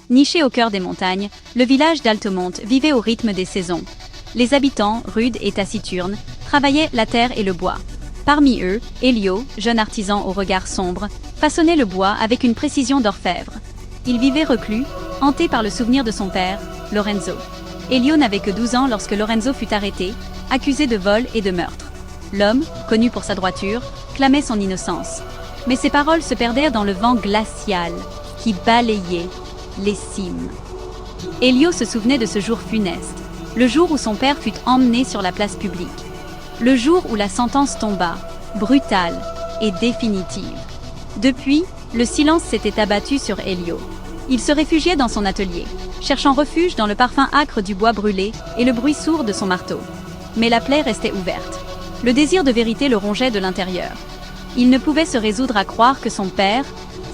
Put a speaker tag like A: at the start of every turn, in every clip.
A: Niché au cœur des montagnes, le village d'Altemonte vivait au rythme des saisons. Les habitants, rudes et taciturnes, travaillaient la terre et le bois. Parmi eux, Elio, jeune artisan au regard sombre, façonnait le bois avec une précision d'orfèvre. Il vivait reclus, hanté par le souvenir de son père, Lorenzo. Elio n'avait que 12 ans lorsque Lorenzo fut arrêté, accusé de vol et de meurtre. L'homme, connu pour sa droiture, clamait son innocence. Mais ses paroles se perdirent dans le vent glacial qui balayait les cimes. Elio se souvenait de ce jour funeste, le jour où son père fut emmené sur la place publique. Le jour où la sentence tomba, brutale et définitive. Depuis, le silence s'était abattu sur Elio. Il se réfugiait dans son atelier, cherchant refuge dans le parfum âcre du bois brûlé et le bruit sourd de son marteau. Mais la plaie restait ouverte. Le désir de vérité le rongeait de l'intérieur. Il ne pouvait se résoudre à croire que son père,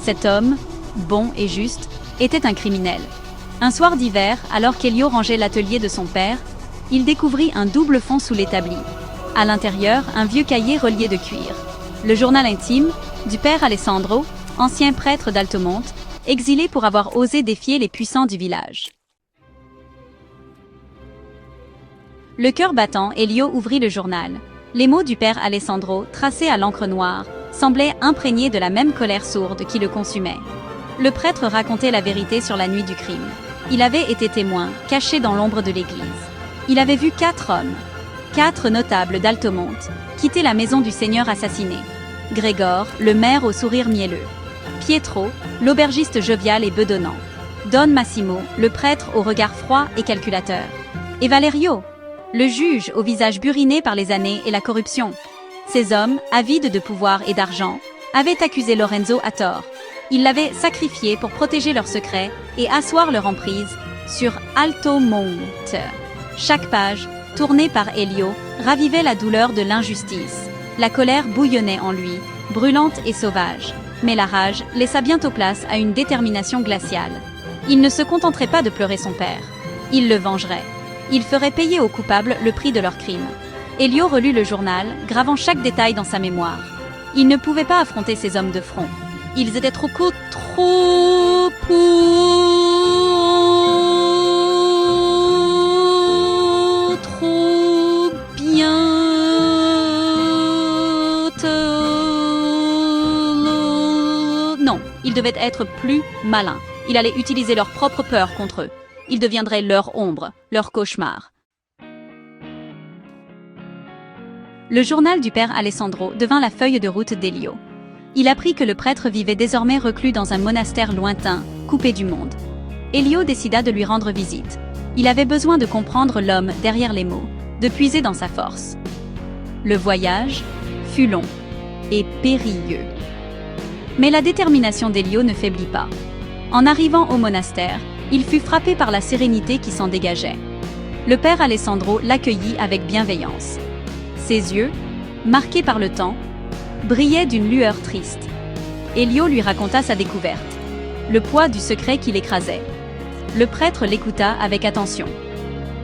A: cet homme, bon et juste, était un criminel. Un soir d'hiver, alors qu'Elio rangeait l'atelier de son père, il découvrit un double fond sous l'établi. À l'intérieur, un vieux cahier relié de cuir. Le journal intime du père Alessandro, ancien prêtre d'Altemonte, exilé pour avoir osé défier les puissants du village. Le cœur battant, Elio ouvrit le journal. Les mots du père Alessandro, tracés à l'encre noire, semblaient imprégnés de la même colère sourde qui le consumait. Le prêtre racontait la vérité sur la nuit du crime. Il avait été témoin, caché dans l'ombre de l'église. Il avait vu 4 hommes, 4 notables d'Altemonte, quitter la maison du seigneur assassiné. Grégor, le maire au sourire mielleux. Pietro, l'aubergiste jovial et bedonnant. Don Massimo, le prêtre au regard froid et calculateur. Et Valerio, le juge au visage buriné par les années et la corruption. Ces hommes, avides de pouvoir et d'argent, avaient accusé Lorenzo à tort. Ils l'avaient sacrifié pour protéger leurs secrets et asseoir leur emprise sur Altemonte. Chaque page, tournée par Elio, ravivait la douleur de l'injustice. La colère bouillonnait en lui, brûlante et sauvage. Mais la rage laissa bientôt place à une détermination glaciale. Il ne se contenterait pas de pleurer son père. Il le vengerait. Il ferait payer aux coupables le prix de leur crime. Elio relut le journal, gravant chaque détail dans sa mémoire. Il ne pouvait pas affronter ces hommes de front. Ils étaient trop courts, trop bien. Non, ils devaient être plus malins. Il allait utiliser leur propre peur contre eux. Il deviendrait leur ombre, leur cauchemar. Le journal du père Alessandro devint la feuille de route d'Elio. Il apprit que le prêtre vivait désormais reclus dans un monastère lointain, coupé du monde. Elio décida de lui rendre visite. Il avait besoin de comprendre l'homme derrière les mots, de puiser dans sa force. Le voyage fut long et périlleux. Mais la détermination d'Elio ne faiblit pas. En arrivant au monastère, il fut frappé par la sérénité qui s'en dégageait. Le père Alessandro l'accueillit avec bienveillance. Ses yeux, marqués par le temps, brillaient d'une lueur triste. Elio lui raconta sa découverte, le poids du secret qui l'écrasait. Le prêtre l'écouta avec attention.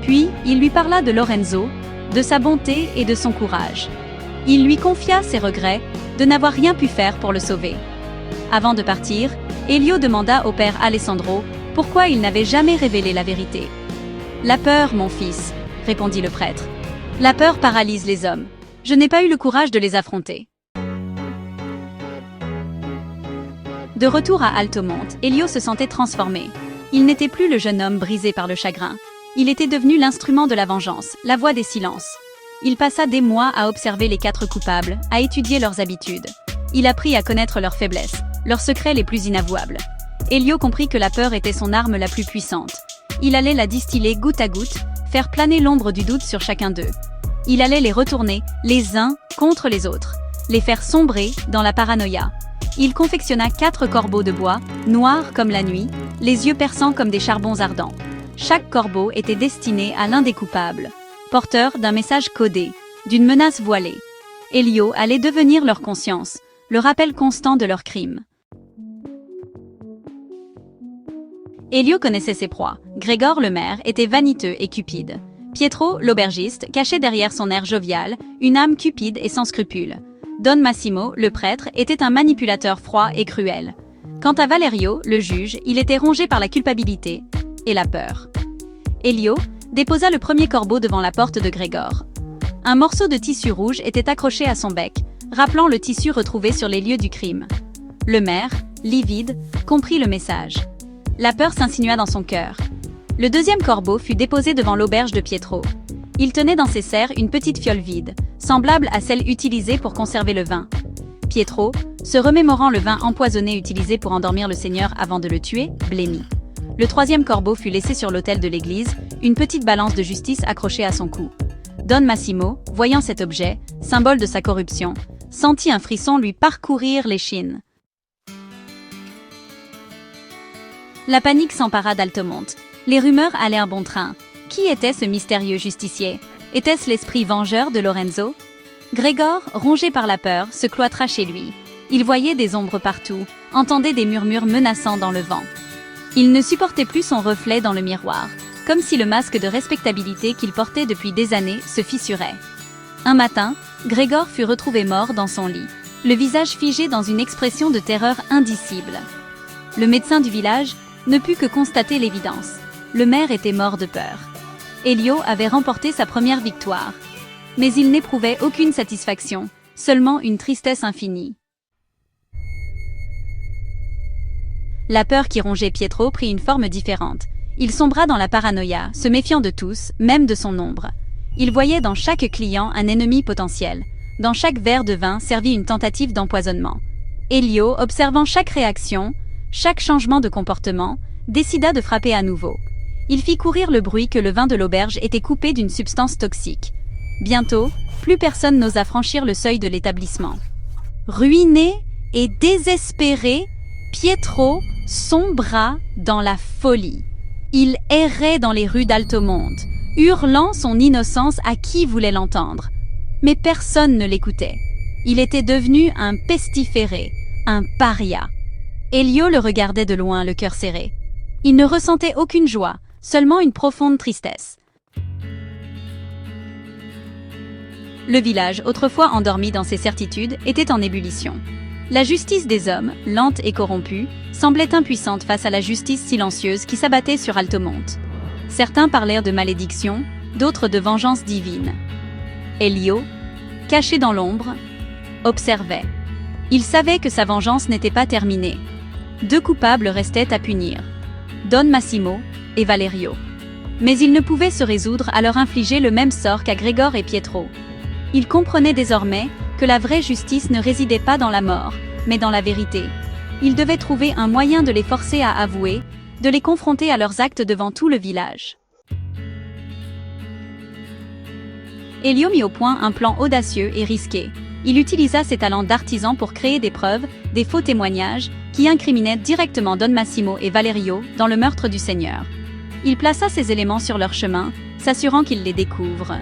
A: Puis, il lui parla de Lorenzo, de sa bonté et de son courage. Il lui confia ses regrets de n'avoir rien pu faire pour le sauver. Avant de partir, Elio demanda au père Alessandro pourquoi il n'avait jamais révélé la vérité. « La peur, mon fils, » répondit le prêtre. « La peur paralyse les hommes. Je n'ai pas eu le courage de les affronter. » De retour à Altemonte, Elio se sentait transformé. Il n'était plus le jeune homme brisé par le chagrin. Il était devenu l'instrument de la vengeance, la voix des silences. Il passa des mois à observer les 4 coupables, à étudier leurs habitudes. Il apprit à connaître leurs faiblesses, leurs secrets les plus inavouables. Elio comprit que la peur était son arme la plus puissante. Il allait la distiller goutte à goutte, faire planer l'ombre du doute sur chacun d'eux. Il allait les retourner, les uns contre les autres, les faire sombrer dans la paranoïa. Il confectionna 4 corbeaux de bois, noirs comme la nuit, les yeux perçants comme des charbons ardents. Chaque corbeau était destiné à l'un des coupables, porteur d'un message codé, d'une menace voilée. Elio allait devenir leur conscience, le rappel constant de leurs crimes. Elio connaissait ses proies. Grégor, le maire, était vaniteux et cupide. Pietro, l'aubergiste, cachait derrière son air jovial une âme cupide et sans scrupules. Don Massimo, le prêtre, était un manipulateur froid et cruel. Quant à Valerio, le juge, il était rongé par la culpabilité et la peur. Elio déposa le premier corbeau devant la porte de Grégor. Un morceau de tissu rouge était accroché à son bec, rappelant le tissu retrouvé sur les lieux du crime. Le maire, livide, comprit le message. La peur s'insinua dans son cœur. Le deuxième corbeau fut déposé devant l'auberge de Pietro. Il tenait dans ses serres une petite fiole vide, semblable à celle utilisée pour conserver le vin. Pietro, se remémorant le vin empoisonné utilisé pour endormir le Seigneur avant de le tuer, blêmit. Le troisième corbeau fut laissé sur l'autel de l'église, une petite balance de justice accrochée à son cou. Don Massimo, voyant cet objet, symbole de sa corruption, sentit un frisson lui parcourir l'échine. La panique s'empara d'Altomonte. Les rumeurs allèrent bon train. Qui était ce mystérieux justicier? Était-ce l'esprit vengeur de Lorenzo? Grégor, rongé par la peur, se cloîtra chez lui. Il voyait des ombres partout, entendait des murmures menaçants dans le vent. Il ne supportait plus son reflet dans le miroir, comme si le masque de respectabilité qu'il portait depuis des années se fissurait. Un matin, Grégor fut retrouvé mort dans son lit, le visage figé dans une expression de terreur indicible. Le médecin du village ne put que constater l'évidence. Le maire était mort de peur. Elio avait remporté sa première victoire. Mais il n'éprouvait aucune satisfaction, seulement une tristesse infinie. La peur qui rongeait Pietro prit une forme différente. Il sombra dans la paranoïa, se méfiant de tous, même de son ombre. Il voyait dans chaque client un ennemi potentiel. Dans chaque verre de vin servit une tentative d'empoisonnement. Elio, observant chaque réaction, chaque changement de comportement, décida de frapper à nouveau. Il fit courir le bruit que le vin de l'auberge était coupé d'une substance toxique. Bientôt, plus personne n'osa franchir le seuil de l'établissement. Ruiné et désespéré, Pietro sombra dans la folie. Il errait dans les rues d'Altomonte, hurlant son innocence à qui voulait l'entendre. Mais personne ne l'écoutait. Il était devenu un pestiféré, un paria. Elio le regardait de loin, le cœur serré. Il ne ressentait aucune joie, seulement une profonde tristesse. Le village, autrefois endormi dans ses certitudes, était en ébullition. La justice des hommes, lente et corrompue, semblait impuissante face à la justice silencieuse qui s'abattait sur Altomonte. Certains parlèrent de malédiction, d'autres de vengeance divine. Elio, caché dans l'ombre, observait. Il savait que sa vengeance n'était pas terminée. 2 coupables restaient à punir, Don Massimo et Valerio. Mais il ne pouvait se résoudre à leur infliger le même sort qu'à Grégor et Pietro. Il comprenait désormais que la vraie justice ne résidait pas dans la mort, mais dans la vérité. Il devait trouver un moyen de les forcer à avouer, de les confronter à leurs actes devant tout le village. Elio mit au point un plan audacieux et risqué. Il utilisa ses talents d'artisan pour créer des preuves, des faux témoignages, qui incriminaient directement Don Massimo et Valerio dans le meurtre du Seigneur. Il plaça ces éléments sur leur chemin, s'assurant qu'ils les découvrent.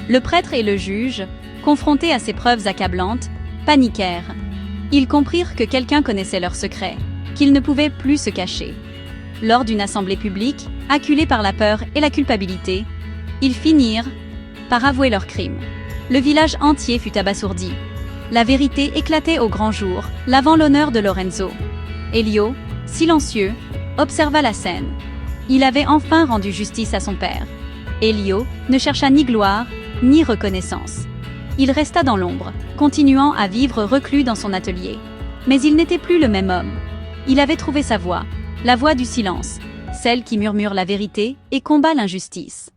A: Le prêtre et le juge, confrontés à ces preuves accablantes, paniquèrent. Ils comprirent que quelqu'un connaissait leurs secrets, qu'ils ne pouvaient plus se cacher. Lors d'une assemblée publique, acculés par la peur et la culpabilité, ils finirent par avouer leurs crimes. Le village entier fut abasourdi. La vérité éclatait au grand jour, lavant l'honneur de Lorenzo. Elio, silencieux, observa la scène. Il avait enfin rendu justice à son père. Elio ne chercha ni gloire, ni reconnaissance. Il resta dans l'ombre, continuant à vivre reclus dans son atelier. Mais il n'était plus le même homme. Il avait trouvé sa voix, la voix du silence, celle qui murmure la vérité et combat l'injustice.